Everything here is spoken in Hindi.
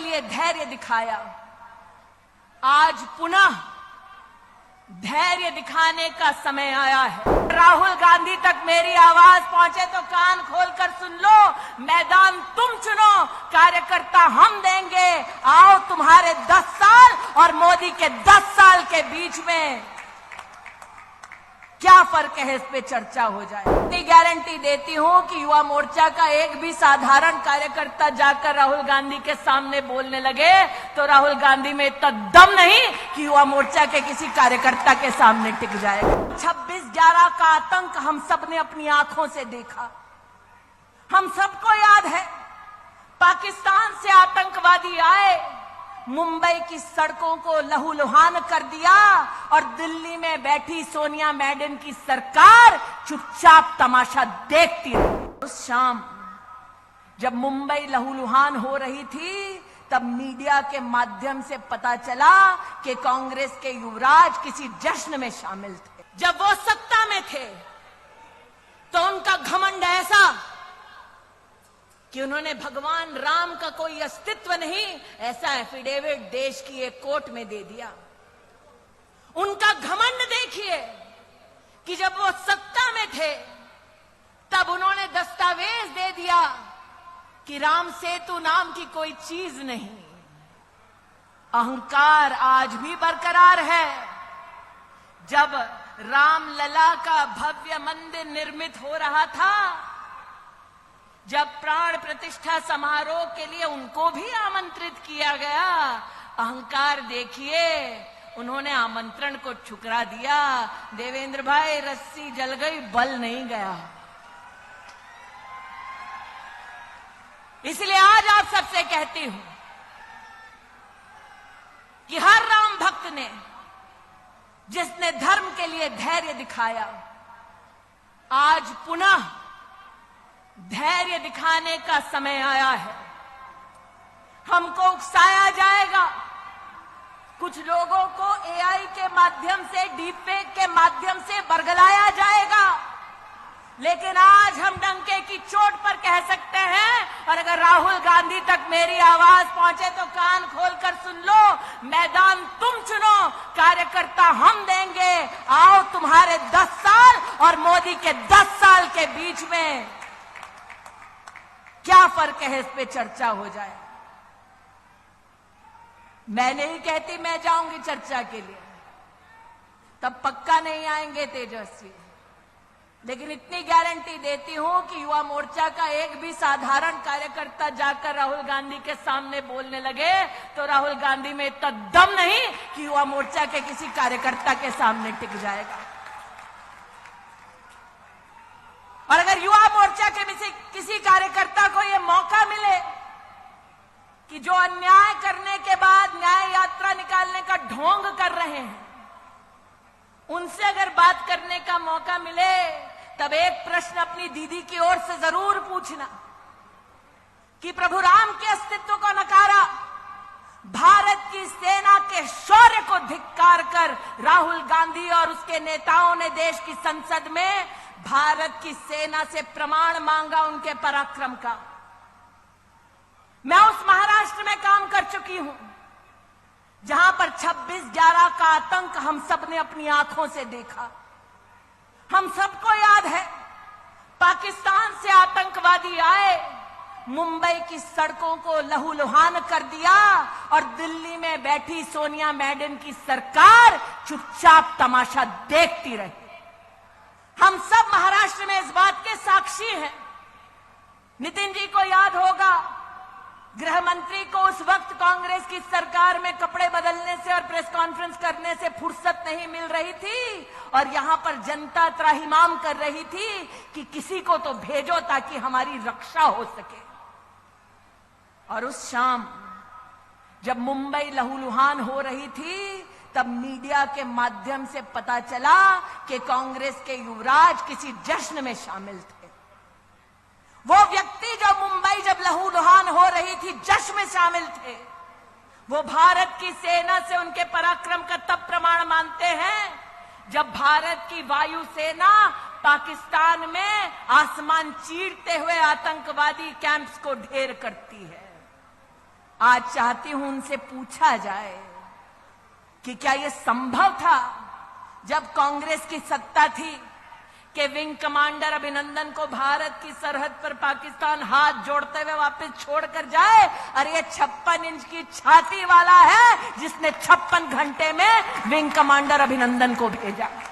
लिए धैर्य दिखाया, आज पुनः धैर्य दिखाने का समय आया है। राहुल गांधी तक मेरी आवाज पहुंचे तो कान खोलकर सुन लो। मैदान तुम चुनो, कार्यकर्ता हम देंगे। आओ, तुम्हारे 10 साल और मोदी के 10 साल के बीच में क्या फर्क है, इस पे चर्चा हो जाए। इतनी गारंटी देती हूं कि युवा मोर्चा का एक भी साधारण कार्यकर्ता जाकर राहुल गांधी के सामने बोलने लगे तो राहुल गांधी में इतना दम नहीं कि युवा मोर्चा के किसी कार्यकर्ता के सामने टिक जाएगा। 26/11 का आतंक हम सब ने अपनी आंखों से देखा। हम सबको याद है, पाकिस्तान से आतंकवादी आए, मुंबई की सड़कों को लहूलुहान कर दिया और दिल्ली में बैठी सोनिया मैडम की सरकार चुपचाप तमाशा देखती रही। उस शाम जब मुंबई लहूलुहान हो रही थी, तब मीडिया के माध्यम से पता चला कि कांग्रेस के युवराज किसी जश्न में शामिल थे। जब वो सत्ता में थे तो उनका घमंड ऐसा कि उन्होंने भगवान राम का कोई अस्तित्व नहीं, ऐसा एफिडेविट देश की एक कोर्ट में दे दिया। उनका घमंड देखिए कि जब वो सत्ता में थे तब उन्होंने दस्तावेज दे दिया कि राम सेतु नाम की कोई चीज नहीं। अहंकार आज भी बरकरार है। जब रामलला का भव्य मंदिर निर्मित हो रहा था, जब प्राण प्रतिष्ठा समारोह के लिए उनको भी आमंत्रित किया गया, अहंकार देखिए, उन्होंने आमंत्रण को ठुकरा दिया। देवेंद्र भाई, रस्सी जल गई, बल नहीं गया। इसलिए आज आप सबसे कहती हूं कि हर राम भक्त ने, जिसने धर्म के लिए धैर्य दिखाया, आज पुनः धैर्य दिखाने का समय आया है। हमको उकसाया जाएगा, कुछ लोगों को एआई के माध्यम से, डीपफेक के माध्यम से बरगलाया जाएगा, लेकिन आज हम डंके की चोट पर कह सकते हैं। और अगर राहुल गांधी तक मेरी आवाज पहुंचे तो कान खोलकर सुन लो। मैदान तुम चुनो, कार्यकर्ता हम देंगे। आओ, तुम्हारे 10 साल और मोदी के 10 साल के बीच में क्या फर्क है, इस पे चर्चा हो जाए। मैं नहीं कहती मैं जाऊंगी चर्चा के लिए, तब पक्का नहीं आएंगे तेजस्वी, लेकिन इतनी गारंटी देती हूं कि युवा मोर्चा का एक भी साधारण कार्यकर्ता जाकर राहुल गांधी के सामने बोलने लगे तो राहुल गांधी में इतना दम नहीं कि युवा मोर्चा के किसी कार्यकर्ता के सामने टिक जाएगा। और अगर युवा मोर्चा के किसी कार्यकर्ता को यह मौका मिले कि जो अन्याय करने के बाद न्याय यात्रा निकालने का ढोंग कर रहे हैं, उनसे अगर बात करने का मौका मिले, तब एक प्रश्न अपनी दीदी की ओर से जरूर पूछना कि प्रभु राम के अस्तित्व को नकारा, भारत की सेना के शौर्य को धिक्कार कर राहुल गांधी और उसके नेताओं ने देश की संसद में भारत की सेना से प्रमाण मांगा उनके पराक्रम का। मैं उस महाराष्ट्र में काम कर चुकी हूं जहां पर 26/11 का आतंक हम सब ने अपनी आंखों से देखा। हम सबको याद है, पाकिस्तान से आतंकवादी आए, मुंबई की सड़कों को लहूलुहान कर दिया और दिल्ली में बैठी सोनिया मैडम की सरकार चुपचाप तमाशा देखती रही। हम सब महाराष्ट्र में इस बात के साक्षी हैं। नितिन जी को याद होगा, गृह मंत्री को उस वक्त कांग्रेस की सरकार में कपड़े बदलने से और प्रेस कॉन्फ्रेंस करने से फुर्सत नहीं मिल रही थी और यहां पर जनता त्राहिमाम कर रही थी कि किसी को तो भेजो ताकि हमारी रक्षा हो सके। और उस शाम जब मुंबई लहूलुहान हो रही थी, तब मीडिया के माध्यम से पता चला कि कांग्रेस के युवराज किसी जश्न में शामिल थे। वो व्यक्ति जो मुंबई जब लहूलुहान हो रही थी जश्न में शामिल थे, वो भारत की सेना से उनके पराक्रम का तब प्रमाण मानते हैं जब भारत की वायुसेना पाकिस्तान में आसमान चीरते हुए आतंकवादी कैंप्स को ढेर करती है। आज चाहती हूं उनसे पूछा जाए कि क्या यह संभव था जब कांग्रेस की सत्ता थी कि विंग कमांडर अभिनंदन को भारत की सरहद पर पाकिस्तान हाथ जोड़ते हुए वापस छोड़कर जाए। और ये 56 इंच की छाती वाला है जिसने 56 घंटे में विंग कमांडर अभिनंदन को भेजा।